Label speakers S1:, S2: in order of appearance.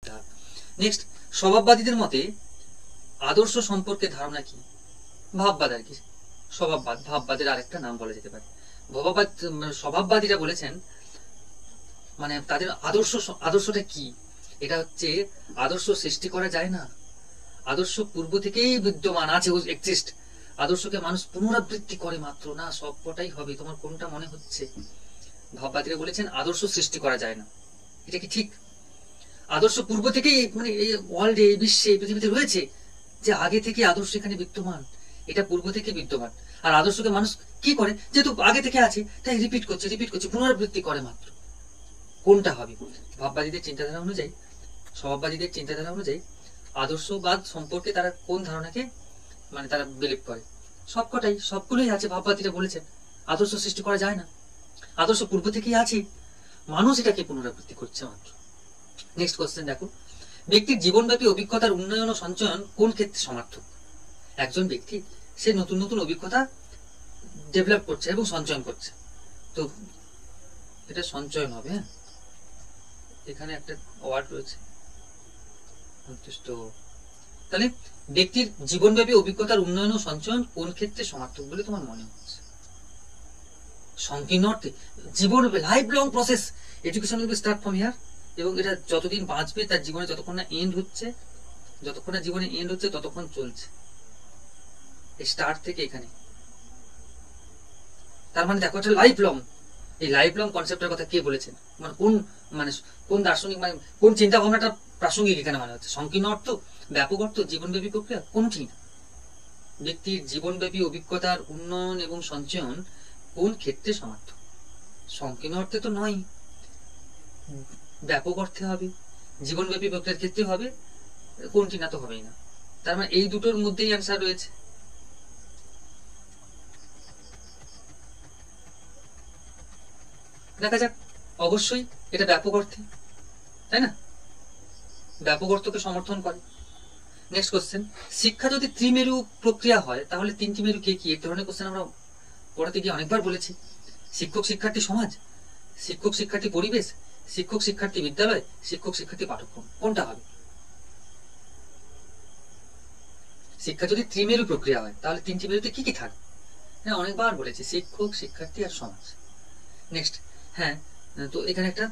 S1: Next, স্বভাববাদীদের মতে আদর্শ সম্পর্কে ধারণা কি? ভাববাদ আর কি, স্বভাববাদ ভাববাদের আরেকটা নাম বলা যেতে পারে। স্বভাববাদীরা বলেছেন মানে তাদের আদর্শটা কি, এটা হচ্ছে আদর্শ সৃষ্টি করা যায় না, আদর্শ পূর্ব থেকেই বিদ্যমান আছে, এক্সিস্ট। আদর্শকে মানুষ পুনরাবৃত্তি করে মাত্র, না সবকটাই হবে, তোমার কোনটা মনে হচ্ছে? ভাববাদীরা বলেছেন আদর্শ সৃষ্টি করা যায় না। এটা কি ঠিক? আদর্শ পূর্ব থেকেই মানে এই ওয়ার্ল্ডে, এই বিশ্বে, পৃথিবীতে রয়েছে, যে আগে থেকে আদর্শ এখানে বিদ্যমান, এটা পূর্ব থেকে বিদ্যমান। আর আদর্শকে মানুষ কি করে, যেহেতু আগে থেকে আছে তাই রিপিট করছে, পুনরাবৃত্তি করে মাত্র। কোনটা হবে? ভাববাদীদের চিন্তাধারা অনুযায়ী, স্বভাববাদীদের চিন্তাধারা অনুযায়ী আদর্শবাদ সম্পর্কে তারা কোন ধারণাকে মানে তারা বিলিভ করে? সবগুলোই আছে। ভাববাদীরা বলেছেন আদর্শ সৃষ্টি করা যায় না, আদর্শ পূর্ব থেকেই আছে, মানুষ এটাকে পুনরাবৃত্তি করছে মাত্র। নেক্সট কোশ্চেন দেখো, ব্যক্তির জীবনব্যাপী অভিজ্ঞতার উন্নয়ন ও সঞ্চয়ন কোন ক্ষেত্রে সমার্থক? একজন ব্যক্তি সে নতুন নতুন অভিজ্ঞতা ডেভেলপ করছে এবং সঞ্চয়ন করছে, তো এটা সঞ্চয়ন হবে। হ্যাঁ, এখানে একটা ওয়ার্ড রয়েছে তাহলে ব্যক্তির জীবনব্যাপী অভিজ্ঞতার উন্নয়ন ও সঞ্চয়ন কোন ক্ষেত্রে সমার্থক বলে তোমার মনে হচ্ছে? সংকীর্ণ অর্থে জীবন, life long process, education will start from here, এবং এটা যতদিন বাঁচবে তার জীবনে, যতক্ষণ না জীবনে এন্ড হচ্ছে ততক্ষণ চলছে, স্টার্ট থেকে এখানে। তার মানে দেখো একটা লাইফ লং, এই লাইফ লং কনসেপ্টের কথা কে বলেছেন? মানে কোন দার্শনিক, মানে কোন চিন্তা ভাবনাটা প্রাসঙ্গিক এখানে মনে হচ্ছে? সংকীর্ণ অর্থ, ব্যাপক অর্থ, জীবনব্যাপী প্রক্রিয়া, কোনটি? ব্যক্তির জীবনব্যাপী অভিজ্ঞতার উন্নয়ন এবং সঞ্চয়ন কোন ক্ষেত্রে সমার্থক? সংকীর্ণ অর্থে তো নয়, ব্যাপক অর্থে হবে, জীবনব্যাপী প্রক্রিয়ার ক্ষেত্রে হবে, কোনটি না তো হবেই না। তার মানে এই দুটোর মধ্যেই অ্যান্সার রয়েছে। দেখা যাক, অবশ্যই এটা ব্যাপক অর্থে, তাই না? ব্যাপক অর্থকে সমর্থন করে। নেক্সট কোশ্চেন, শিক্ষা যদি ত্রিমেরু প্রক্রিয়া হয় তাহলে তিনটি মেরু কে কি? এই ধরনের কোশ্চেন আমরা পড়াতে গিয়ে অনেকবার বলেছি। শিক্ষক শিক্ষার্থী সমাজ, শিক্ষক শিক্ষার্থী পরিবেশ, শিক্ষক শিক্ষার্থী বিদ্যালয়, শিক্ষক শিক্ষার্থী পাঠ্যক্রম, কোনটা হবে? শিক্ষা যদি ত্রিমেরু প্রক্রিয়া হয় তাহলে তিনটি মেরুতে কি কি থাকবে? হ্যাঁ, অনেকবার বলেছি, শিক্ষক শিক্ষার্থী আর সমাজ। নেক্সট, হ্যাঁ, তো এখানে একটা